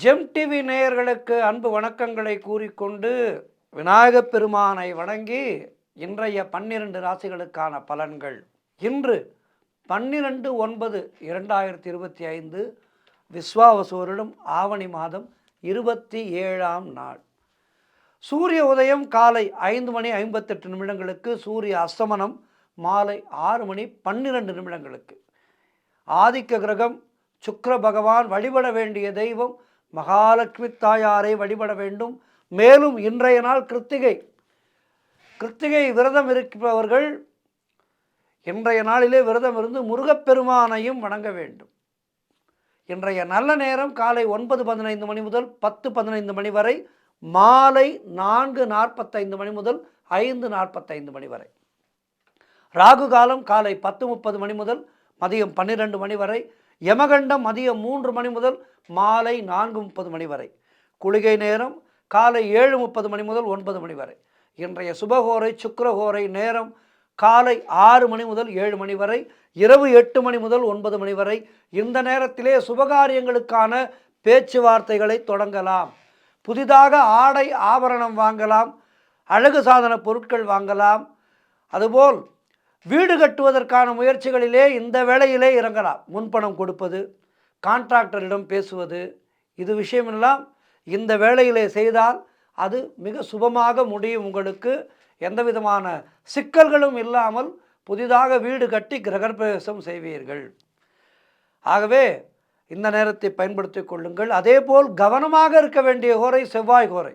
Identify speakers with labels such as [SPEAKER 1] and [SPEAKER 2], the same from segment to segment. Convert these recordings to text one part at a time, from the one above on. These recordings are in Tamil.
[SPEAKER 1] ஜெம் டிவி நேயர்களுக்கு அன்பு வணக்கங்களை கூறிக்கொண்டு விநாயகப் பெருமானை வணங்கி இன்றைய 12 ராசிகளுக்கான பலன்கள். இன்று 12/9/2025 விஸ்வாவசு வருடம் ஆவணி மாதம் 27ஆம் நாள். சூரிய உதயம் காலை 5:58 சூரிய அஸ்தமனம் மாலை 6:12 ஆதிக்க கிரகம் சுக்கிர பகவான். வழிபட வேண்டிய தெய்வம் மகாலட்சுமி தாயாரை வழிபட வேண்டும். மேலும் இன்றைய நாள் கிருத்திகை விரதம் இருப்பவர்கள் இன்றைய நாளிலே விரதம் இருந்து முருகப்பெருமானையும் வணங்க வேண்டும். இன்றைய நல்ல நேரம் காலை 9:15 முதல் 10:15 வரை, மாலை 4:45 முதல் 5:45 வரை. ராகு காலம் காலை 10:30 முதல் மதியம் 12 வரை. யமகண்டம் மதியம் 3 முதல் மாலை 4:30 வரை. குளிகை நேரம் காலை 7:30 முதல் 9 வரை. இன்றைய சுபகோரை சுக்கிரகோரை நேரம் காலை 6 முதல் 7 வரை, இரவு 8 முதல் 9 வரை. இந்த நேரத்திலே சுபகாரியங்களுக்கான பேச்சுவார்த்தைகளை தொடங்கலாம். புதிதாக ஆடை ஆபரணம் வாங்கலாம், அழகு சாதன பொருட்கள் வாங்கலாம். அதுபோல் வீடு கட்டுவதற்கான முயற்சிகளிலே இந்த வேளையிலே இறங்கலாம். முன்பணம் கொடுப்பது, கான்ட்ராக்டரிடம் பேசுவது, இது விஷயமெல்லாம் இந்த வேளையிலே செய்தால் அது மிக சுபமாக முடியும். உங்களுக்கு எந்த விதமான சிக்கல்களும் இல்லாமல் புதிதாக வீடு கட்டி கிரகப்பிரவேசம் செய்வீர்கள். ஆகவே இந்த நேரத்தை பயன்படுத்தி கொள்ளுங்கள். அதேபோல் கவனமாக இருக்க வேண்டிய கோரை செவ்வாய் கோரை.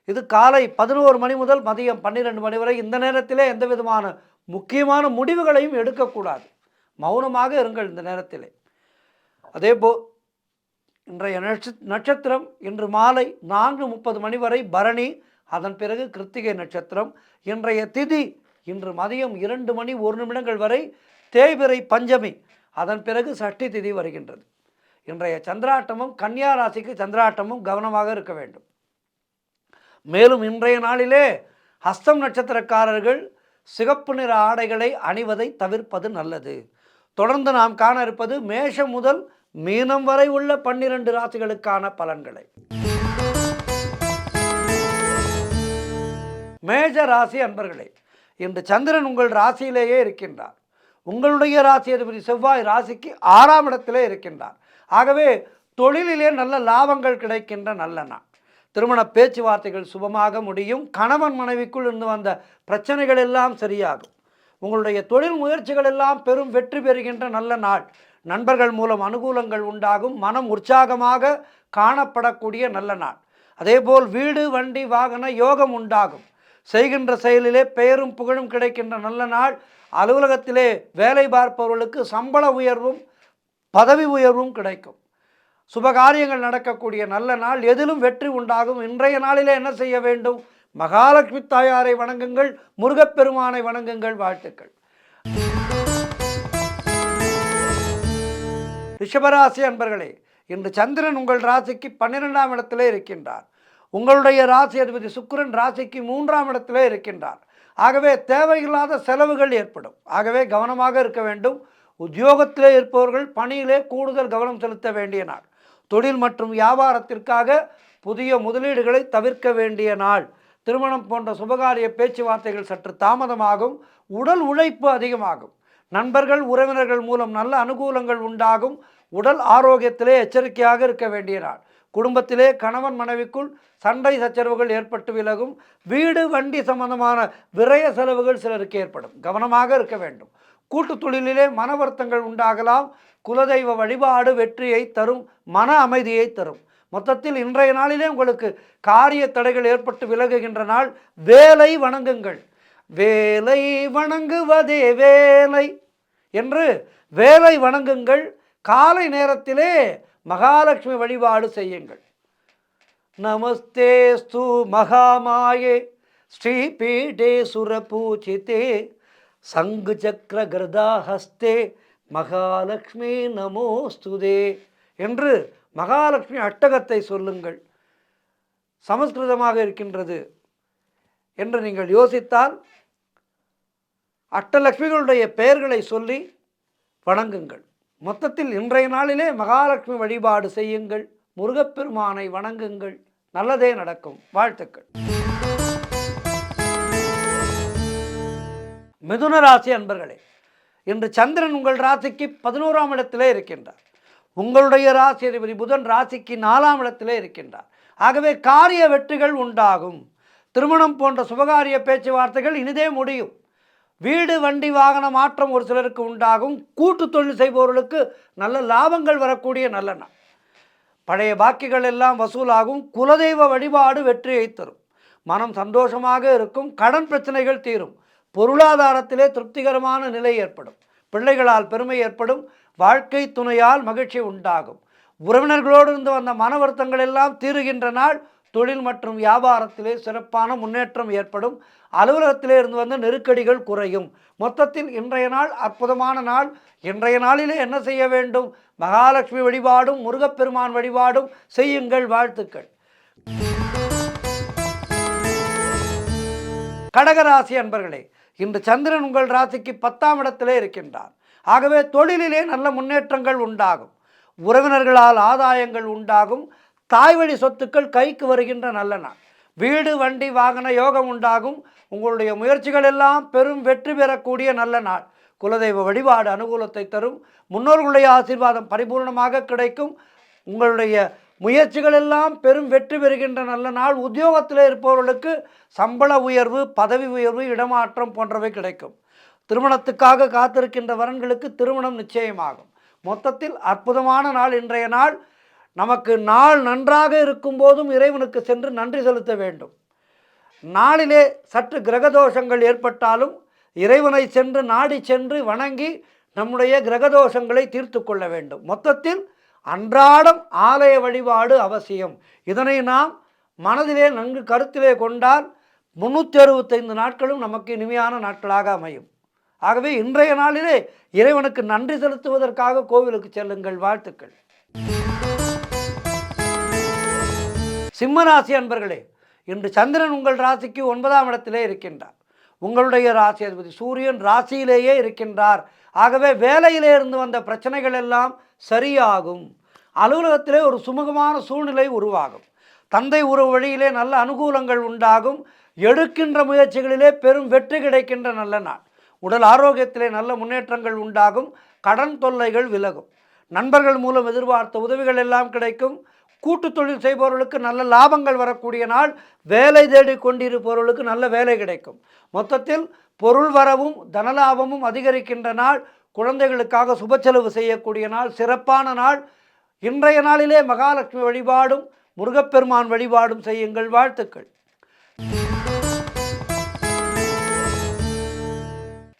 [SPEAKER 1] இது காலை 11 முதல் மதியம் 12 வரை. இந்த நேரத்திலே எந்த விதமான முக்கியமான முடிவுகளையும் எடுக்கக்கூடாது. மௌனமாக இருங்கள் இந்த நேரத்திலே. அதேபோல் இன்றைய நட்சத்திரம் இன்று மாலை 4:30 வரை பரணி, அதன் பிறகு கிருத்திகை நட்சத்திரம். இன்றைய திதி இன்று மதியம் 2:01 வரை தேய்பிறை பஞ்சமி, அதன் பிறகு சஷ்டி திதி வருகின்றது. இன்றைய சந்திராட்டமும் கன்னியா ராசிக்கு சந்திராட்டமும் கவனமாக இருக்க வேண்டும். மேலும் இன்றைய நாளிலே ஹஸ்தம் நட்சத்திரக்காரர்கள் சிகப்பு நிற ஆடைகளை அணிவதை தவிர்ப்பது நல்லது. தொடர்ந்து நாம் காண இருப்பது மேஷம் முதல் மீனம் வரை உள்ள 12 ராசிகளுக்கான பலன்களை. மேஷ ராசி அன்பர்களே, இன்று சந்திரன் உங்கள் ராசியிலேயே இருக்கின்றார். உங்களுடைய ராசி அதிபதி செவ்வாய் ராசிக்கு 6ஆம் இடத்திலே இருக்கின்றார். ஆகவே தொழிலிலே நல்ல லாபங்கள் கிடைக்கின்ற நல்ல நாள். திருமண பேச்சுவார்த்தைகள் சுபமாக முடியும். கணவன் மனைவிக்குள் இருந்து வந்த பிரச்சனைகள் எல்லாம் சரியாகும். உங்களுடைய தொழில் முயற்சிகள் எல்லாம் பெரும் வெற்றி பெறுகின்ற நல்ல நாள். நண்பர்கள் மூலம் அனுகூலங்கள் உண்டாகும். மனம் உற்சாகமாக காணப்படக்கூடிய நல்ல நாள். அதேபோல் வீடு வண்டி வாகன யோகம் உண்டாகும். செய்கின்ற செயலிலே பெயரும் புகழும் கிடைக்கின்ற நல்ல நாள். அலுவலகத்திலே வேலை பார்ப்பவர்களுக்கு சம்பள உயர்வும் பதவி உயர்வும் கிடைக்கும். சுபகாரியங்கள் நடக்கக்கூடிய நல்ல நாள். எதிலும் வெற்றி உண்டாகும். இன்றைய நாளிலே என்ன செய்ய வேண்டும்? மகாலட்சுமி தாயாரை வணங்குங்கள், முருகப்பெருமானை வணங்குங்கள். வாழ்த்துக்கள். ரிஷபராசி அன்பர்களே, இன்று சந்திரன் உங்கள் ராசிக்கு 12ஆம் இடத்திலே இருக்கின்றார். உங்களுடைய ராசி அதிபதி சுக்கிரன் ராசிக்கு 3ஆம் இடத்திலே இருக்கின்றார். ஆகவே தேவையில்லாத செலவுகள் ஏற்படும். ஆகவே கவனமாக இருக்க வேண்டும். உத்தியோகத்திலே இருப்பவர்கள் பணியிலே கூடுதல் கவனம் செலுத்த வேண்டிய நாள். தொழில் மற்றும் வியாபாரத்திற்காக புதிய முதலீடுகளை தவிர்க்க வேண்டிய நாள். திருமணம் போன்ற சுபகாரிய பேச்சுவார்த்தைகள் சற்று தாமதமாகும். உடல் உழைப்பு அதிகமாகும். நண்பர்கள் உறவினர்கள் மூலம் நல்ல அனுகூலங்கள் உண்டாகும். உடல் ஆரோக்கியத்திலே எச்சரிக்கையாக இருக்க வேண்டிய நாள். குடும்பத்திலே கணவன் மனைவிக்குள் சண்டை சச்சரவுகள் ஏற்பட்டு விலகும். வீடு வண்டி சம்பந்தமான விரய செலவுகள் சிலருக்கு ஏற்படும். கவனமாக இருக்க வேண்டும். கூட்டு தொழிலிலே மன வருத்தங்கள் உண்டாகலாம். குலதெய்வ வழிபாடு வெற்றியை தரும், மன அமைதியை தரும். மொத்தத்தில் இன்றைய நாளிலே உங்களுக்கு காரிய தடைகள் ஏற்பட்டு விலகுகின்ற நாள். வேலை வணங்குங்கள். வேலை வணங்குவதே வேலை என்று வேலை வணங்குங்கள். காலை நேரத்திலே மகாலட்சுமி வழிபாடு செய்யுங்கள். நமஸ்தேஸ்து மகாமாயே ஸ்ரீ பீடே சுரபூஜிதே சங்கு சக்கர கிருதாஹஸ்தே மகாலட்சுமி நமோஸ்துதே என்று மகாலட்சுமி அஷ்டகத்தை சொல்லுங்கள். சமஸ்கிருதமாக இருக்கின்றது என்று நீங்கள் யோசித்தால் அஷ்டலட்சுமிகளுடைய பெயர்களை சொல்லி வணங்குங்கள். மொத்தத்தில் இன்றைய நாளிலே மகாலட்சுமி வழிபாடு செய்யுங்கள். முருகப்பெருமானை வணங்குங்கள். நல்லதே நடக்கும். வாழ்த்துக்கள். மிதுன ராசி அன்பர்களே, இன்று சந்திரன் உங்கள் ராசிக்கு 11ஆம் இடத்திலே இருக்கின்றார். உங்களுடைய ராசி அதிபதி புதன் ராசிக்கு 4ஆம் இடத்திலே இருக்கின்றார். ஆகவே காரிய வெற்றிகள் உண்டாகும். திருமணம் போன்ற சுபகாரிய பேச்சுவார்த்தைகள் இனிதே முடியும். வீடு வண்டி வாகன மாற்றம் ஒரு சிலருக்கு உண்டாகும். கூட்டு தொழில் செய்பவர்களுக்கு நல்ல லாபங்கள் வரக்கூடிய நல்ல நாள். பழைய பாக்கிகள் எல்லாம் வசூலாகும். குலதெய்வ வழிபாடு வெற்றியை தரும். மனம் சந்தோஷமாக இருக்கும். கடன் பிரச்சனைகள் தீரும். பொருளாதாரத்திலே திருப்திகரமான நிலை ஏற்படும். பிள்ளைகளால் பெருமை ஏற்படும். வாழ்க்கை துணையால் மகிழ்ச்சி உண்டாகும். உறவினர்களோடு இருந்து வந்த மன வருத்தங்கள் எல்லாம் தீருகின்ற நாள். தொழில் மற்றும் வியாபாரத்திலே சிறப்பான முன்னேற்றம் ஏற்படும். அலுவலகத்திலே இருந்து வந்த நெருக்கடிகள் குறையும். மொத்தத்தில் இன்றைய நாள் அற்புதமான நாள். இன்றைய நாளிலே என்ன செய்ய வேண்டும்? மகாலட்சுமி வழிபாடும் முருகப்பெருமான் வழிபாடும் செய்யுங்கள். வாழ்த்துக்கள். கடகராசி அன்பர்களே, இன்று சந்திரன் உங்கள் ராசிக்கு 10ஆம் இடத்திலே இருக்கின்றார். ஆகவே தொழிலிலே நல்ல முன்னேற்றங்கள் உண்டாகும். உறவினர்களால் ஆதாயங்கள் உண்டாகும். தாய் வழி சொத்துக்கள் கைக்கு வருகின்ற நல்ல நாள். வீடு வண்டி வாகன யோகம் உண்டாகும். உங்களுடைய முயற்சிகள் எல்லாம் பெரும் வெற்றி பெறக்கூடிய நல்ல நாள். குலதெய்வ வழிபாடு அனுகூலத்தை தரும். முன்னோர்களுடைய ஆசீர்வாதம் பரிபூர்ணமாக கிடைக்கும். உங்களுடைய முயற்சிகள் எல்லாம் பெரும் வெற்றி பெறுகின்ற நல்ல நாள். உத்தியோகத்தில் இருப்பவர்களுக்கு சம்பள உயர்வு, பதவி உயர்வு, இடமாற்றம் போன்றவை கிடைக்கும். திருமணத்துக்காக காத்திருக்கின்ற வரன்களுக்கு திருமணம் நிச்சயமாகும். மொத்தத்தில் அற்புதமான நாள் இன்றைய நாள். நமக்கு நாள் நன்றாக இருக்கும் போதும் இறைவனுக்கு சென்று நன்றி செலுத்த வேண்டும். நாளிலே சற்று கிரகதோஷங்கள் ஏற்பட்டாலும் இறைவனை சென்று நாடி சென்று வணங்கி நம்முடைய கிரகதோஷங்களை தீர்த்து கொள்ள வேண்டும். மொத்தத்தில் அன்றாடம் ஆலய வழிபாடு அவசியம். இதனை நாம் மனதிலே நன்கு கருத்திலே கொண்டால் 365 நாட்களும் நமக்கு இனிமையான நாட்களாக அமையும். ஆகவே இன்றைய நாளிலே இறைவனுக்கு நன்றி செலுத்துவதற்காக கோவிலுக்கு செல்லுங்கள். வாழ்த்துக்கள். சிம்மராசி அன்பர்களே, இன்று சந்திரன் உங்கள் ராசிக்கு 9ஆம் இடத்திலே இருக்கின்றார். உங்களுடைய ராசி அதிபதி சூரியன் ராசியிலேயே இருக்கின்றார். ஆகவே வேலையிலே இருந்து வந்த பிரச்சனைகள் எல்லாம் சரியாகும். அலுவலகத்திலே ஒரு சுமூகமான சூழ்நிலை உருவாகும். தந்தை உறவு வழியிலே நல்ல அனுகூலங்கள் உண்டாகும். எடுக்கின்ற முயற்சிகளிலே பெரும் வெற்றி கிடைக்கின்ற நல்ல நாள். உடல் ஆரோக்கியத்திலே நல்ல முன்னேற்றங்கள் உண்டாகும். கடன் தொல்லைகள் விலகும். நண்பர்கள் மூலம் எதிர்பார்த்த உதவிகள் எல்லாம் கிடைக்கும். கூட்டு தொழில் செய்பவர்களுக்கு நல்ல லாபங்கள் வரக்கூடிய நாள். வேலை தேடி கொண்டிருப்பவர்களுக்கு நல்ல வேலை கிடைக்கும். மொத்தத்தில் பொருள் வரவும் தனலாபமும் அதிகரிக்கின்ற நாள். குழந்தைகளுக்காக சுப செலவு செய்யக்கூடிய நாள். சிறப்பான நாள். இன்றைய நாளிலே மகாலட்சுமி வழிபாடும் முருகப்பெருமான் வழிபாடும் செய்யுங்கள். வாழ்த்துக்கள்.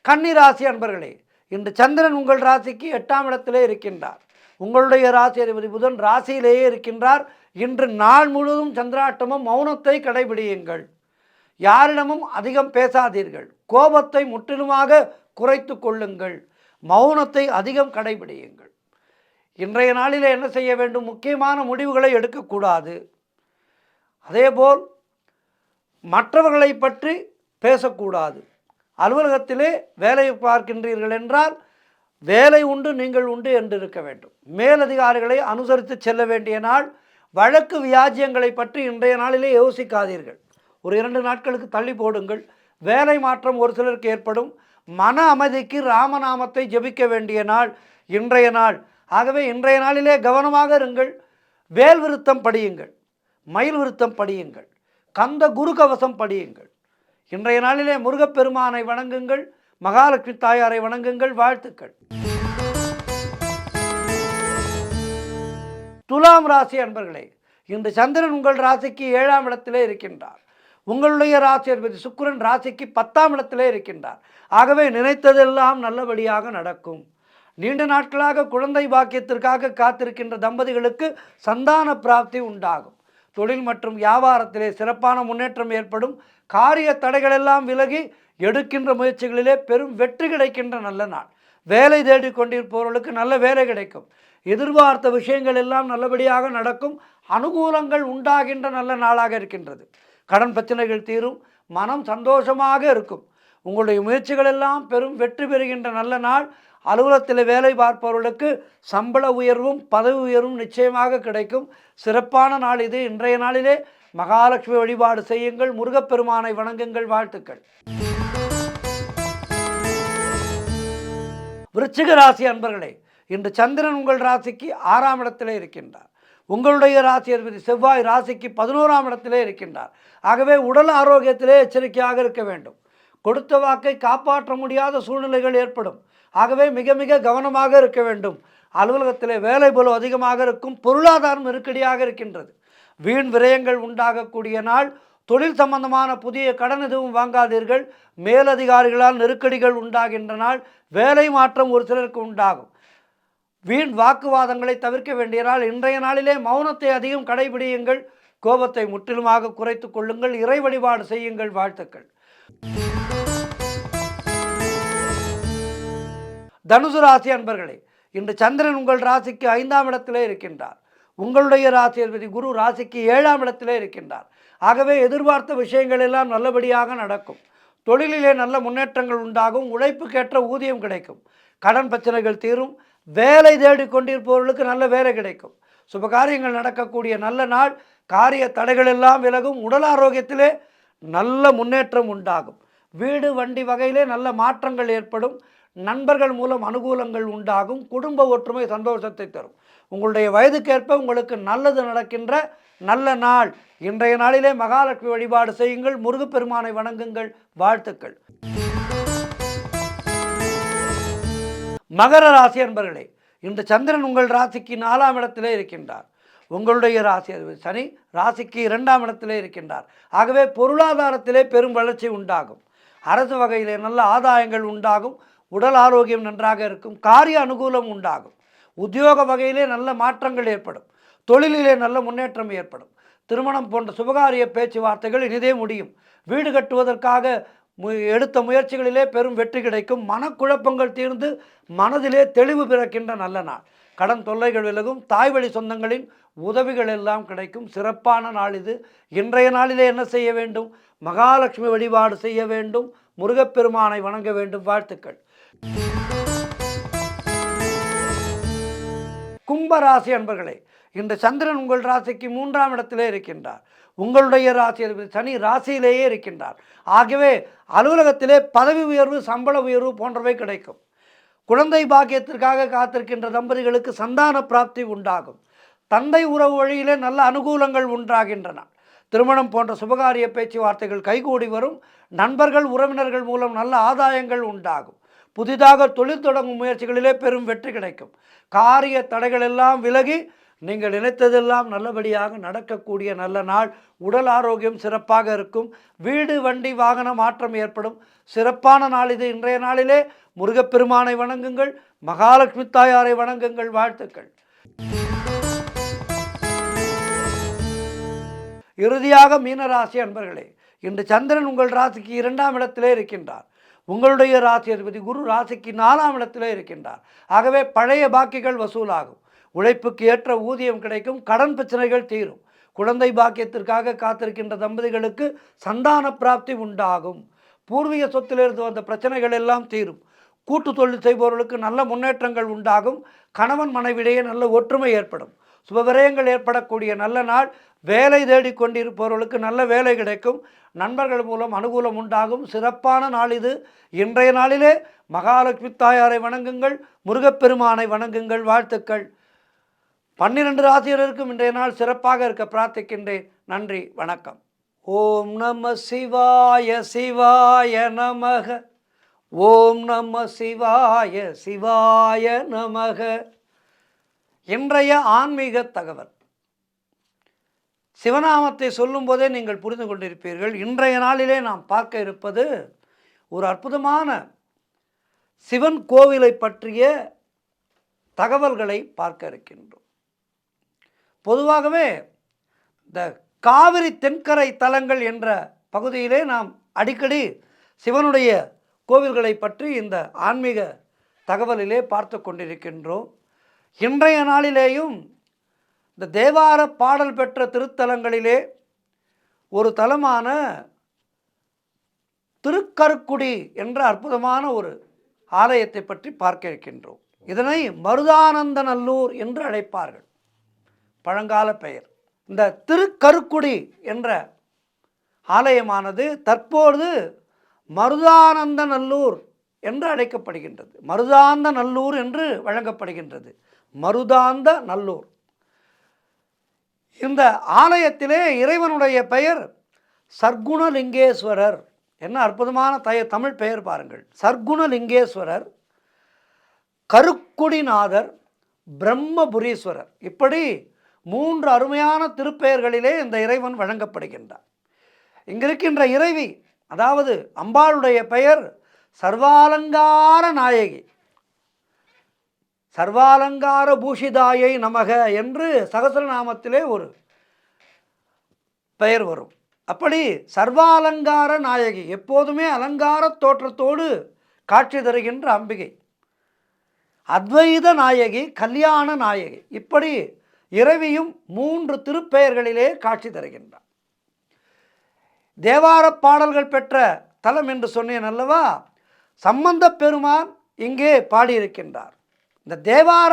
[SPEAKER 1] கன்னிராசி அன்பர்களே, இன்று சந்திரன் உங்கள் ராசிக்கு 8ஆம் இடத்திலே இருக்கின்றார். உங்களுடைய ராசி அதிபதி புதன் ராசியிலேயே இருக்கின்றார். இன்று நாள் முழுவதும் சந்திராட்டமும். மௌனத்தை கடைபிடியுங்கள். யாரிடமும் அதிகம் பேசாதீர்கள். கோபத்தை முற்றிலுமாக குறைத்து கொள்ளுங்கள். மௌனத்தை அதிகம் கடைபிடியுங்கள். இன்றைய நாளில் என்ன செய்ய வேண்டும்? முக்கியமான முடிவுகளை எடுக்கக்கூடாது. அதேபோல் மற்றவர்களை பற்றி பேசக்கூடாது. அலுவலகத்திலே வேலை பார்க்கின்றீர்கள் என்றால் வேலை உண்டு நீங்கள் உண்டு என்று இருக்க வேண்டும். மேலதிகாரிகளை அனுசரித்து செல்ல வேண்டிய நாள். வழக்கு வியாஜ்யங்களை பற்றி இன்றைய நாளிலே யோசிக்காதீர்கள். ஒரு 2 நாட்களுக்கு தள்ளி போடுங்கள். வேலை மாற்றம் ஒரு சிலருக்கு ஏற்படும். மன அமைதிக்கு ராமநாமத்தை ஜபிக்க வேண்டிய நாள் இன்றைய நாள். ஆகவே இன்றைய நாளிலே கவனமாக இருங்கள். வேல் விருத்தம் படியுங்கள். மயில் விருத்தம் படியுங்கள். கந்த குரு கவசம் படியுங்கள். இன்றைய நாளிலே முருகப்பெருமானை வணங்குங்கள். மகாலட்சுமி தாயாரை வணங்குங்கள். வாழ்த்துக்கள். துலாம் ராசி அன்பர்களே, இன்று சந்திரன் உங்கள் ராசிக்கு 7ஆம் இடத்திலே இருக்கின்றார். உங்களுடைய ராசி அதிபதி சுக்கிரன் ராசிக்கு 10ஆம் இடத்திலே இருக்கின்றார். ஆகவே நினைத்ததெல்லாம் நல்லபடியாக நடக்கும். நீண்ட நாட்களாக குழந்தை பாக்கியத்திற்காக காத்திருக்கின்ற தம்பதிகளுக்கு சந்தான பிராப்தி உண்டாகும். தொழில் மற்றும் வியாபாரத்திலே சிறப்பான முன்னேற்றம் ஏற்படும். காரிய தடைகள் எல்லாம் விலகி எடுக்கின்ற முயற்சிகளிலே பெரும் வெற்றி கிடைக்கின்ற நல்ல நாள். வேலை தேடி கொண்டிருப்பவர்களுக்கு நல்ல வேலை கிடைக்கும். எதிர்பார்த்த விஷயங்கள் எல்லாம் நல்லபடியாக நடக்கும். அனுகூலங்கள் உண்டாகின்ற நல்ல நாளாக இருக்கின்றது. கடன் பிரச்சனைகள் தீரும். மனம் சந்தோஷமாக இருக்கும். உங்களுடைய முயற்சிகள் எல்லாம் பெரும் வெற்றி பெறுகின்ற நல்ல நாள். அலுவலகத்தில் வேலை பார்ப்பவர்களுக்கு சம்பள உயர்வும் பதவி உயர்வும் நிச்சயமாக கிடைக்கும். சிறப்பான நாள் இது. இன்றைய நாளிலே மகாலட்சுமி வழிபாடு செய்யுங்கள், முருகப்பெருமானை வணங்குங்கள். வாழ்த்துக்கள். விருச்சிக ராசி அன்பர்களே, இன்று சந்திரன் உங்கள் ராசிக்கு 6ஆம் இடத்திலே இருக்கின்றார். உங்களுடைய ராசி அதிபதி செவ்வாய் ராசிக்கு 11ஆம் இடத்திலே இருக்கின்றார். ஆகவே உடல் ஆரோக்கியத்திலே எச்சரிக்கையாக இருக்க வேண்டும். கொடுத்த வாக்கை காப்பாற்ற முடியாத சூழ்நிலைகள் ஏற்படும். ஆகவே மிக மிக கவனமாக இருக்க வேண்டும். அலுவலகத்திலே வேலை பளு அதிகமாக இருக்கும். பொருளாதாரம் நெருக்கடியாக இருக்கின்றது. வீண் விரயங்கள் உண்டாகக்கூடிய நாள். தொழில் சம்பந்தமான புதிய கடன் எதுவும் வாங்காதீர்கள். மேலதிகாரிகளால் நெருக்கடிகள் உண்டாகின்ற நாள். வேலை மாற்றம் ஒரு சிலருக்கு உண்டாகும். வீண் வாக்குவாதங்களை தவிர்க்க வேண்டிய நாள். இன்றைய நாளிலே மௌனத்தை அதிகம் கடைபிடியுங்கள். கோபத்தை முற்றிலுமாக குறைத்து கொள்ளுங்கள். இறை வழிபாடு செய்யுங்கள். வாழ்த்துக்கள். தனுசு ராசி அன்பர்களே, இன்று சந்திரன் உங்கள் ராசிக்கு 5ஆம் இடத்திலே இருக்கின்றார். உங்களுடைய ராசி அதிபதி குரு ராசிக்கு 7ஆம் இடத்திலே இருக்கின்றார். ஆகவே எதிர்பார்த்த விஷயங்கள் எல்லாம் நல்லபடியாக நடக்கும். தொழிலிலே நல்ல முன்னேற்றங்கள் உண்டாகும். உழைப்புக்கேற்ற ஊதியம் கிடைக்கும். கடன் பிரச்சனைகள் தீரும். வேலை தேடி கொண்டிருப்பவர்களுக்கு நல்ல வேலை கிடைக்கும். சுபகாரியங்கள் நடக்கக்கூடிய நல்ல நாள். காரிய தடைகள் எல்லாம் விலகும். உடல் ஆரோக்கியத்திலே நல்ல முன்னேற்றம் உண்டாகும். வீடு வண்டி வகையிலே நல்ல மாற்றங்கள் ஏற்படும். நண்பர்கள் மூலம் அனுகூலங்கள் உண்டாகும். குடும்ப ஒற்றுமை சந்தோஷத்தை தரும். உங்களுடைய வயதுக்கேற்ப உங்களுக்கு நல்லது நடக்கின்ற நல்ல நாள். இன்றைய நாளிலே மகாலட்சுமி வழிபாடு செய்யுங்கள். முருகப்பெருமானை வணங்குங்கள். வாழ்த்துக்கள். மகர ராசி அன்பர்களே, இன்று சந்திரன் உங்கள் ராசிக்கு 4ஆம் இடத்திலே இருக்கின்றார். உங்களுடைய ராசி அதிபதி சனி ராசிக்கு 2ஆம் இடத்திலே இருக்கின்றார். ஆகவே பொருளாதாரத்திலே பெரும் வளர்ச்சி உண்டாகும். அரசு வகையிலே நல்ல ஆதாயங்கள் உண்டாகும். உடல் ஆரோக்கியம் நன்றாக இருக்கும். காரிய அனுகூலம் உண்டாகும். உத்தியோக வகையிலே நல்ல மாற்றங்கள் ஏற்படும். தொழிலிலே நல்ல முன்னேற்றம் ஏற்படும். திருமணம் போன்ற சுபகாரிய பேச்சுவார்த்தைகள் இனிதே முடியும். வீடு கட்டுவதற்காக எடுத்த முயற்சிகளிலே பெரும் வெற்றி கிடைக்கும். மனக்குழப்பங்கள் தீர்ந்து மனதிலே தெளிவு பிறக்கின்ற நல்ல நாள். கடன் தொல்லைகள் விலகும். தாய்வழி சொந்தங்களின் உதவிகள் எல்லாம் கிடைக்கும். சிறப்பான நாள் இது. இன்றைய நாளிலே என்ன செய்ய வேண்டும்? மகாலட்சுமி வழிபாடு செய்ய வேண்டும். முருகப்பெருமானை வணங்க வேண்டும். வாழ்த்துக்கள். கும்பராசி அன்பர்களே, இன்று சந்திரன் உங்கள் ராசிக்கு 3ஆம் இடத்திலே இருக்கின்றார். உங்களுடைய ராசி அதிபதி சனி ராசியிலேயே இருக்கின்றார். ஆகவே அலுவலகத்திலே பதவி உயர்வு, சம்பள உயர்வு போன்றவை கிடைக்கும். குழந்தை பாக்கியத்திற்காக காத்திருக்கின்ற தம்பதிகளுக்கு சந்தான பிராப்தி உண்டாகும். தந்தை உறவு வழியிலே நல்ல அனுகூலங்கள் உண்டாகின்றன. திருமணம் போன்ற சுபகாரிய பேச்சுவார்த்தைகள் கைகூடி வரும். நண்பர்கள் உறவினர்கள் மூலம் நல்ல ஆதாயங்கள் உண்டாகும். புதிதாக தொழில் தொடங்கும் முயற்சிகளிலே பெரும் வெற்றி கிடைக்கும். காரிய தடைகள் எல்லாம் விலகி நீங்கள் நினைத்ததெல்லாம் நல்லபடியாக நடக்கக்கூடிய நல்ல நாள். உடல் ஆரோக்கியம் சிறப்பாக இருக்கும். வீடு வண்டி வாகன மாற்றம் ஏற்படும். சிறப்பான நாள் இது. இன்றைய நாளிலே முருகப்பெருமானை வணங்குங்கள். மகாலட்சுமி தாயாரை வணங்குங்கள். வாழ்த்துக்கள். இறுதியாக மீனராசி அன்பர்களே, இன்று சந்திரன் உங்கள் ராசிக்கு 2ஆம் இடத்திலே இருக்கின்றார். உங்களுடைய ராசி அதிபதி குரு ராசிக்கு 4ஆம் இடத்திலே இருக்கின்றார். ஆகவே பழைய பாக்கிகள் வசூலாகும். உழைப்புக்கு ஏற்ற ஊதியம் கிடைக்கும். கடன் பிரச்சனைகள் தீரும். குழந்தை பாக்கியத்திற்காக காத்திருக்கின்ற தம்பதிகளுக்கு சந்தான பிராப்தி உண்டாகும். பூர்வீக சொத்திலிருந்து வந்த பிரச்சனைகள் எல்லாம் தீரும். கூட்டு தொழில் செய்பவர்களுக்கு நல்ல முன்னேற்றங்கள் உண்டாகும். கணவன் மனைவிடையே நல்ல ஒற்றுமை ஏற்படும். சுபவிரயங்கள் ஏற்படக்கூடிய நல்ல நாள். வேலை தேடிக்கொண்டிருப்பவர்களுக்கு நல்ல வேலை கிடைக்கும். நண்பர்கள் மூலம் அனுகூலம் உண்டாகும். சிறப்பான நாள் இது. இன்றைய நாளிலே மகாலட்சுமி தாயாரை வணங்குங்கள். முருகப்பெருமானை வணங்குங்கள். வாழ்த்துக்கள். 12 ராசியர்களுக்கும் இன்றைய நாள் சிறப்பாக இருக்க பிரார்த்திக்கின்றேன். நன்றி, வணக்கம். ஓம் நம சிவாய சிவாய நமக. ஓம் நம சிவாய சிவாய நமக. இன்றைய ஆன்மீக தகவல். சிவநாமத்தை சொல்லும் போதே நீங்கள் புரிந்து கொண்டிருப்பீர்கள். இன்றைய நாளிலே நாம் பார்க்க இருப்பது ஒரு அற்புதமான சிவன் கோவிலை பற்றிய தகவல்களை பார்க்க இருக்கின்றோம். பொதுவாகவே இந்த காவிரி தென்கரை தலங்கள் என்ற பகுதியிலே நாம் அடிக்கடி சிவனுடைய கோவில்களை பற்றி இந்த ஆன்மீக தகவலிலே பார்த்து கொண்டிருக்கின்றோம். இன்றைய நாளிலேயும் இந்த தேவார பாடல் பெற்ற திருத்தலங்களிலே ஒரு தலமான திருக்கருக்குடி என்ற அற்புதமான ஒரு ஆலயத்தை பற்றி பார்க்க இருக்கின்றோம். இதனை மருதானந்த நல்லூர் என்று அழைப்பார்கள், பழங்கால பெயர். இந்த திருக்கருக்குடி என்ற ஆலயமானது தற்போது மருதானந்த நல்லூர் என்று அழைக்கப்படுகின்றது. மருதாந்த நல்லூர் என்று வழங்கப்படுகின்றது. மருதாந்த நல்லூர். இந்த ஆலயத்திலே இறைவனுடைய பெயர் சர்க்குணலிங்கேஸ்வரர். என்ன அற்புதமான தமிழ் பெயர் பாருங்கள். சர்க்குணலிங்கேஸ்வரர், கருக்குடிநாதர், பிரம்மபுரீஸ்வரர். இப்படி 3 அருமையான திருப்பெயர்களிலே இந்த இறைவன் வழங்கப்படுகின்றார். இங்கிருக்கின்ற இறைவி, அதாவது அம்பாளுடைய பெயர் சர்வாலங்கார நாயகி, சர்வாலங்கார பூஷிதாயை நமக என்று சகஸ்ரநாமத்திலே ஒரு பெயர் வரும். அப்படி சர்வாலங்கார நாயகி, எப்போதுமே அலங்கார தோற்றத்தோடு காட்சி தருகின்ற அம்பிகை, அத்வைத நாயகி, கல்யாண நாயகி. இப்படி இறைவியும் 3 திருப்பெயர்களிலே காட்சி தருகின்றார். தேவார பாடல்கள் பெற்ற தலம் என்று சொன்னேன் அல்லவா? சம்பந்த பெருமான் இங்கே பாடியிருக்கின்றார். இந்த தேவார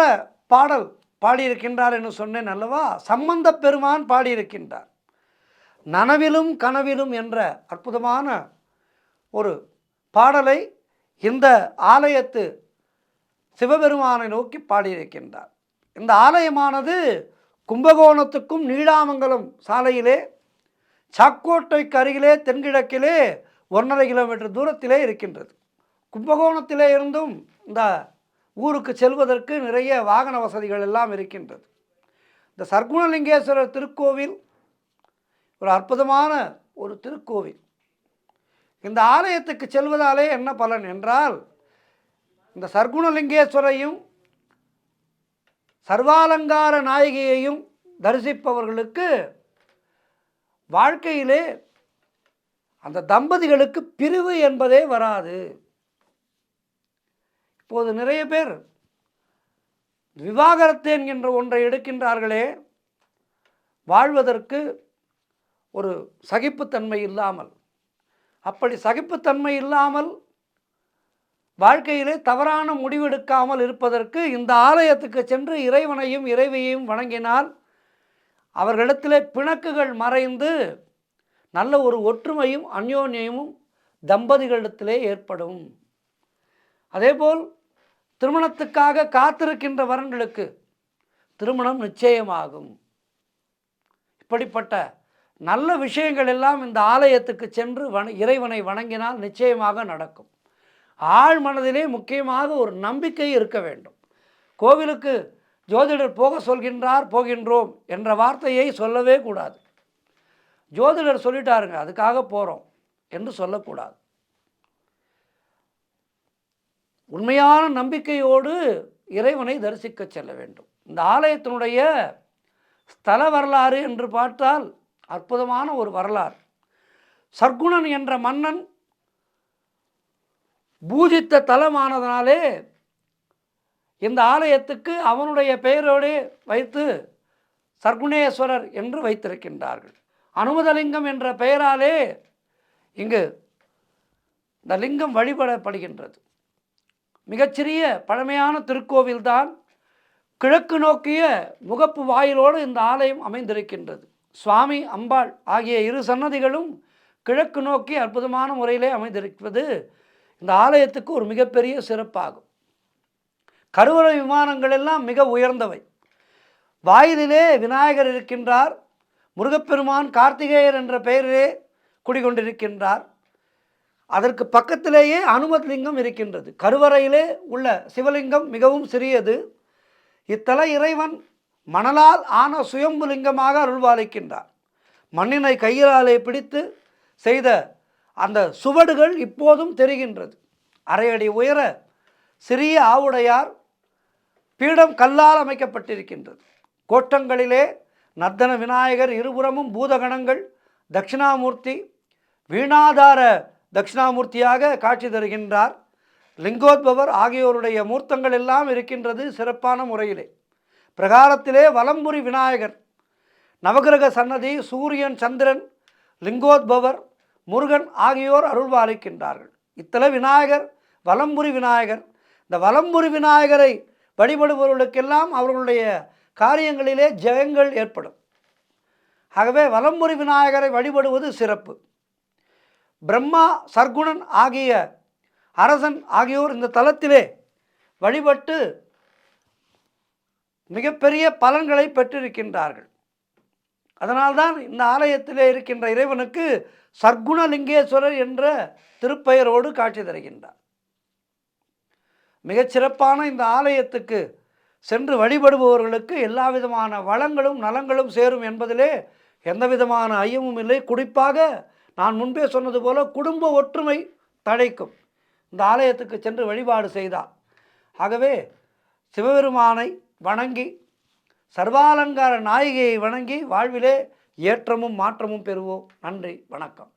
[SPEAKER 1] பாடல் பாடியிருக்கின்றார் என்று சொன்னேன் அல்லவா? சம்பந்த பெருமான் பாடியிருக்கின்றார். நனவிலும் கனவிலும் என்ற அற்புதமான ஒரு பாடலை இந்த ஆலயத்து சிவபெருமானை நோக்கி பாடியிருக்கின்றார். இந்த ஆலயமானது கும்பகோணத்துக்கும் நீடாமங்கலம் சாலையிலே சாக்கோட்டைக்கு அருகிலே தென்கிழக்கிலே 1.5 கிலோமீட்டர் தூரத்திலே இருக்கின்றது. கும்பகோணத்திலே இருந்தும் இந்த ஊருக்கு செல்வதற்கு நிறைய வாகன வசதிகள் எல்லாம் இருக்கின்றது. இந்த சர்க்குணலிங்கேஸ்வரர் திருக்கோவில் ஒரு அற்புதமான ஒரு திருக்கோவில். இந்த ஆலயத்துக்கு செல்வதாலே என்ன பலன் என்றால், இந்த சர்க்குணலிங்கேஸ்வரையும் சர்வாலங்கார நாயகியையும் தரிசிப்பவர்களுக்கு வாழ்க்கையிலே அந்த தம்பதிகளுக்கு பிரிவு என்பதே வராது. இப்போது நிறைய பேர் விவாகரத்து என்கின்ற ஒன்றை எடுக்கின்றார்களே, வாழ்வதற்கு ஒரு சகிப்புத்தன்மை இல்லாமல். அப்படி சகிப்புத்தன்மை இல்லாமல் வாழ்க்கையிலே தவறான முடிவெடுக்காமல் இருப்பதற்கு இந்த ஆலயத்துக்கு சென்று இறைவனையும் இறைவியையும் வணங்கினால் அவர்களிடத்திலே பிணக்குகள் மறைந்து நல்ல ஒரு ஒற்றுமையும் அந்யோன்யமும் தம்பதிகளிடத்திலே ஏற்படும். அதேபோல் திருமணத்துக்காக காத்திருக்கின்ற வரன்களுக்கு திருமணம் நிச்சயமாகும். இப்படிப்பட்ட நல்ல விஷயங்கள் எல்லாம் இந்த ஆலயத்துக்கு சென்று இறைவனை வணங்கினால் நிச்சயமாக நடக்கும். ஆழ் மனதிலே முக்கியமாக ஒரு நம்பிக்கை இருக்க வேண்டும். கோவிலுக்கு ஜோதிடர் போக சொல்கின்றார், போகின்றோம் என்ற வார்த்தையை சொல்லவே கூடாது. ஜோதிடர் சொல்லிட்டாருங்க அதுக்காக போகிறோம் என்று சொல்லக்கூடாது. உண்மையான நம்பிக்கையோடு இறைவனை தரிசிக்க செல்ல வேண்டும். இந்த ஆலயத்தினுடைய ஸ்தல வரலாறு என்று பார்த்தால் அற்புதமான ஒரு வரலாறு. சர்க்குணன் என்ற மன்னன் பூஜித்த தலமானதனாலே இந்த ஆலயத்துக்கு அவனுடைய பெயரோடு வைத்து சர்க்குணேஸ்வரர் என்று வைத்திருக்கின்றார்கள். அனுமதலிங்கம் என்ற பெயராலே இங்கு இந்த லிங்கம் வழிபடப்படுகின்றது. மிகச்சிறிய பழமையான திருக்கோவில்தான். கிழக்கு நோக்கிய முகப்பு வாயிலோடு இந்த ஆலயம் அமைந்திருக்கின்றது. சுவாமி, அம்பாள் ஆகிய 2 சன்னதிகளும் கிழக்கு நோக்கி அற்புதமான முறையிலே அமைந்திருப்பது இந்த ஆலயத்துக்கு ஒரு மிகப்பெரிய சிறப்பாகும். கருவறை விமானங்கள் எல்லாம் மிக உயர்ந்தவை. வாயிலிலே விநாயகர் இருக்கின்றார். முருகப்பெருமான் கார்த்திகேயர் என்ற பெயரிலே குடிகொண்டிருக்கின்றார். அதற்கு பக்கத்திலேயே அனுமத்லிங்கம் இருக்கின்றது. கருவறையிலே உள்ள சிவலிங்கம் மிகவும் சிறியது. இத்தல இறைவன் மணலால் ஆன சுயம்பு லிங்கமாக அருள்பாலிக்கின்றார். மண்ணினை கையிலாலே பிடித்து செய்த அந்த சுவடுகள் இப்போதும் தெரிகின்றது. 1/2 அடி உயர சிறிய ஆவுடையார் பீடம் கல்லால் அமைக்கப்பட்டிருக்கின்றது. கோட்டங்களிலே நர்த்தன விநாயகர், இருபுறமும் பூதகணங்கள், தட்சிணாமூர்த்தி, வீணாதார தட்சிணாமூர்த்தியாக காட்சி தருகின்றார். லிங்கோத்பவர் ஆகியோருடைய மூர்த்தங்கள் எல்லாம் இருக்கின்றது சிறப்பான முறையிலே. பிரகாரத்திலே வலம்புரி விநாயகர், நவகிரக சன்னதி, சூரியன், சந்திரன், லிங்கோத்பவர், முருகன் ஆகியோர் அருள்பாலிக்கின்றார்கள். இத்தல விநாயகர், வலம்புரி விநாயகர், இந்த வலம்புரி விநாயகரை வழிபடுபவர்களுக்கெல்லாம் அவர்களுடைய காரியங்களிலே ஜெயங்கள் ஏற்படும். ஆகவே வலம்புரி விநாயகரை வழிபடுவது சிறப்பு. பிரம்மா, சர்க்குணன் ஆகிய அரசன் ஆகியோர் இந்த தலத்திலே வழிபட்டு மிகப்பெரிய பலன்களை பெற்றிருக்கின்றார்கள். அதனால்தான் இந்த ஆலயத்திலே இருக்கின்ற இறைவனுக்கு சர்க்குணலிங்கேஸ்வரர் என்ற திருப்பெயரோடு காட்சி தருகின்றார். மிகச்சிறப்பான இந்த ஆலயத்துக்கு சென்று வழிபடுபவர்களுக்கு எல்லா விதமான வளங்களும் நலங்களும் சேரும் என்பதிலே எந்த விதமான ஐயமும் இல்லை. குறிப்பாக நான் முன்பே சொன்னது போல குடும்ப ஒற்றுமை தழைக்கும் இந்த ஆலயத்துக்கு சென்று வழிபாடு செய்தார். ஆகவே சிவபெருமானை வணங்கி சர்வாலங்கார நாயகியை வணங்கி வாழ்விலே ஏற்றமும் மாற்றமும் பெறுவோம். நன்றி, வணக்கம்.